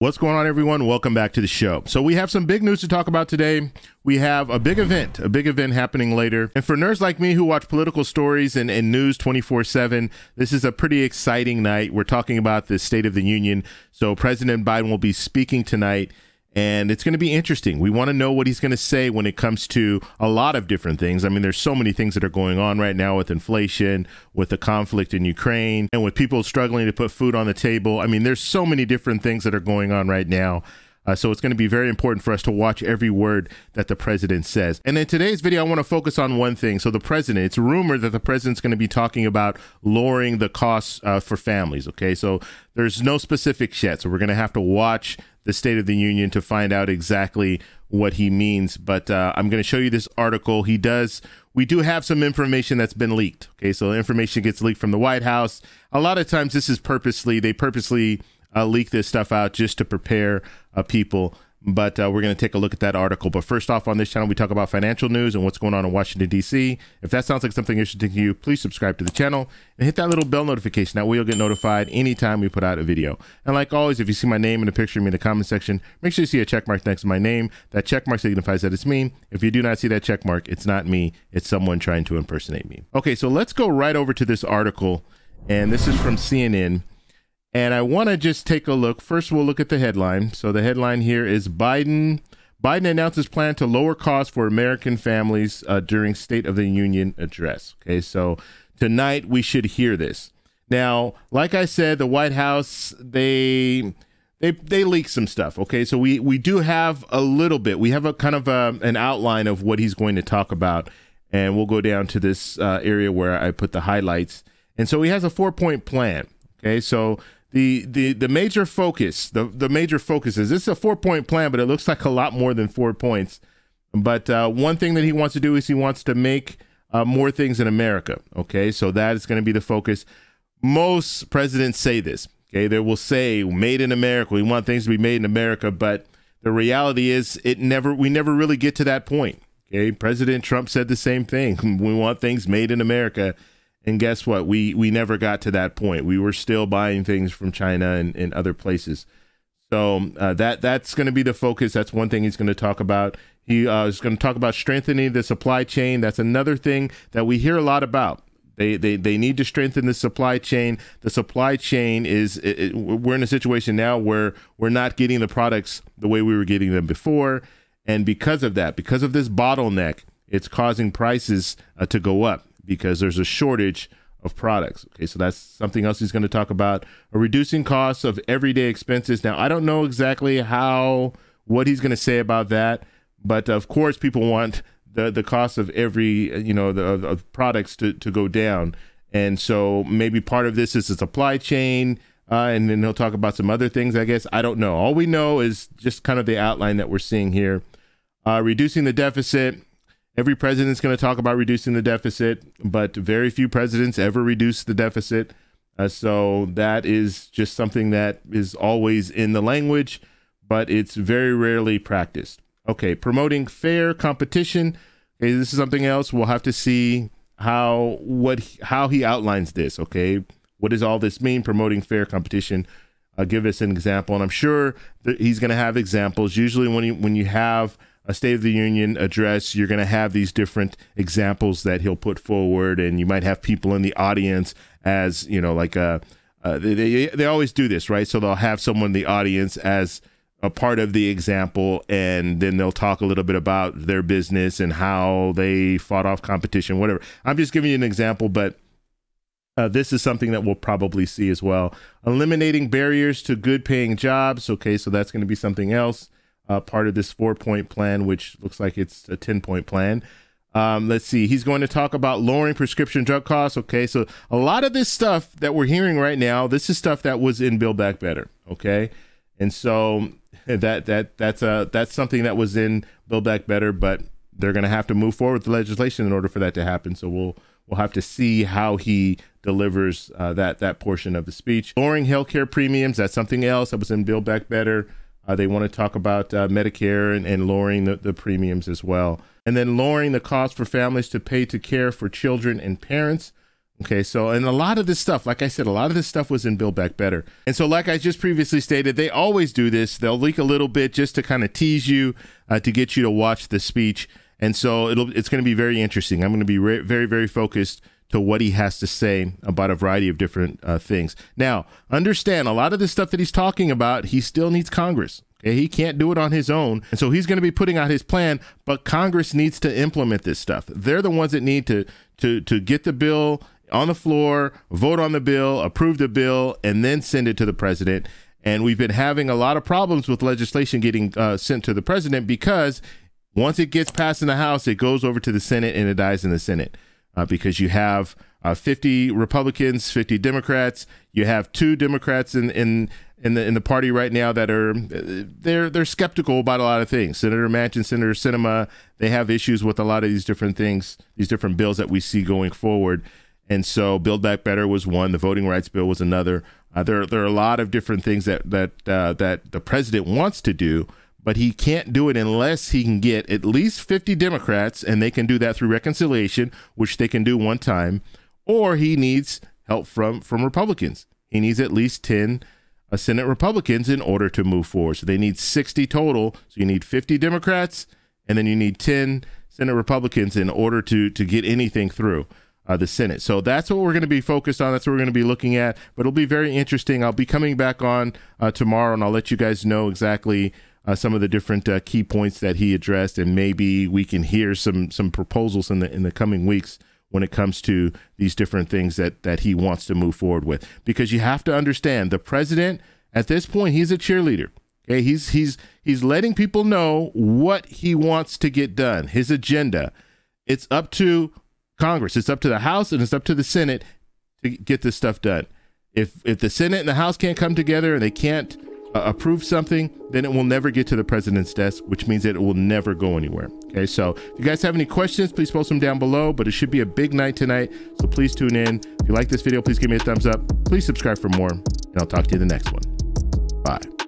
What's going on, everyone? Welcome back to the show. So we have some big news to talk about today. We have a big event happening later. And for nerds like me who watch political stories and news 24/7, this is a pretty exciting night. We're talking about the State of the Union. So President Biden will be speaking tonight, and it's going to be interesting. We want to know what he's going to say when it comes to a lot of different things. I mean, there's so many things that are going on right now with inflation, with the conflict in Ukraine, and with people struggling to put food on the table. I mean, there's so many different things that are going on right now. So it's going to be very important for us to watch every word that the president says. And in today's video, I want to focus on one thing. So the president, it's rumored that the president's going to be talking about lowering the costs for families. Okay, so there's no specifics yet. So we're going to have to watch the State of the Union to find out exactly what he means. But I'm going to show you this article. We do have some information that's been leaked. Okay, so information gets leaked from the White House. A lot of times this is they purposely leak this stuff out just to prepare people. But we're going to take a look at that article. But first off, on this channel, we talk about financial news and what's going on in Washington, D.C. If that sounds like something interesting to you, please subscribe to the channel and hit that little bell notification. That way you'll get notified anytime we put out a video. And like always, if you see my name and a picture of me in the comment section, make sure you see a check mark next to my name. That check mark signifies that it's me. If you do not see that check mark, it's not me. It's someone trying to impersonate me. Okay, so let's go right over to this article. And this is from CNN. And I want to just take a look. First, we'll look at the headline. So the headline here is Biden announces plan to lower costs for American families during State of the Union address. Okay, so tonight we should hear this. Now, like I said, the White House, they leak some stuff. Okay, so we do have a little bit. We have a kind of an outline of what he's going to talk about. And we'll go down to this area where I put the highlights. And so he has a 4-point plan. Okay, so the major focus, the major focus is, this is a 4-point plan, but it looks like a lot more than 4 points. But one thing that he wants to do is he wants to make more things in America. Okay, so that is going to be the focus. Most presidents say this. Okay, they will say made in America. We want things to be made in America, but the reality is we never really get to that point. Okay, President Trump said the same thing. We want things made in America. And guess what? We never got to that point. We were still buying things from China and other places. So that's going to be the focus. That's one thing he's going to talk about. He is going to talk about strengthening the supply chain. That's another thing that we hear a lot about. They need to strengthen the supply chain. The supply chain we're in a situation now where we're not getting the products the way we were getting them before. And because of that, because of this bottleneck, it's causing prices to go up, because there's a shortage of products. Okay, so that's something else he's going to talk about. Reducing costs of everyday expenses. Now, I don't know exactly what he's going to say about that, but of course, people want the cost of every, of products to go down. And so maybe part of this is the supply chain, and then he'll talk about some other things, I guess. I don't know. All we know is just kind of the outline that we're seeing here. Reducing the deficit. Every president's going to talk about reducing the deficit, but very few presidents ever reduce the deficit. So that is just something that is always in the language, but it's very rarely practiced. Okay, promoting fair competition. Okay, this is something else. We'll have to see how he outlines this. Okay, what does all this mean? Promoting fair competition. Give us an example, and I'm sure that he's going to have examples. Usually, when you have a State of the Union address, you're going to have these different examples that he'll put forward, and you might have people in the audience as, they always do this, right? So they'll have someone in the audience as a part of the example, and then they'll talk a little bit about their business and how they fought off competition, whatever. I'm just giving you an example, but this is something that we'll probably see as well. Eliminating barriers to good paying jobs. Okay, so that's going to be something else. Part of this 4-point plan, which looks like it's a 10-point plan. Let's see. He's going to talk about lowering prescription drug costs. Okay, so a lot of this stuff that we're hearing right now, this is stuff that was in Build Back Better. Okay, and so that's something that was in Build Back Better, but they're going to have to move forward with the legislation in order for that to happen. So we'll have to see how he delivers that portion of the speech. Lowering healthcare premiums. That's something else that was in Build Back Better. They want to talk about Medicare and lowering the premiums as well. And then lowering the cost for families to pay to care for children and parents. Okay, so, and a lot of this stuff, like I said, a lot of this stuff was in Build Back Better. And so, like I just previously stated, they always do this. They'll leak a little bit just to kind of tease you, to get you to watch the speech. And so it's going to be very interesting. I'm going to be very, very focused to what he has to say about a variety of different things. Now, understand, a lot of the stuff that he's talking about, he still needs Congress. Okay, he can't do it on his own. And so he's going to be putting out his plan, but Congress needs to implement this stuff. They're the ones that need to get the bill on the floor, vote on the bill, approve the bill, and then send it to the president. And we've been having a lot of problems with legislation getting sent to the president because once it gets passed in the House, it goes over to the Senate and it dies in the Senate because you have 50 Republicans, 50 Democrats. You have 2 Democrats in the party right now that are they're skeptical about a lot of things. Senator Manchin, Senator Sinema, they have issues with a lot of these different things, these different bills that we see going forward. And so Build Back Better was one. The voting rights bill was another. There are a lot of different things that the president wants to do, but he can't do it unless he can get at least 50 Democrats, and they can do that through reconciliation, which they can do one time, or he needs help from Republicans. He needs at least 10 Senate Republicans in order to move forward. So they need 60 total. So you need 50 Democrats, and then you need 10 Senate Republicans in order to get anything through the Senate. So that's what we're going to be focused on. That's what we're going to be looking at. But it'll be very interesting. I'll be coming back on tomorrow, and I'll let you guys know exactly some of the different key points that he addressed, and maybe we can hear some proposals in the coming weeks when it comes to these different things that he wants to move forward with. Because you have to understand, the president at this point, he's a cheerleader. Okay, he's letting people know what he wants to get done, his agenda. It's up to Congress, it's up to the House, and it's up to the Senate to get this stuff done. If the Senate and the House can't come together and they can't approve something, then it will never get to the president's desk, which means that it will never go anywhere. Okay, so if you guys have any questions, please post them down below, but it should be a big night tonight, so please tune in. If you like this video, please give me a thumbs up. Please subscribe for more, and I'll talk to you in the next one. Bye.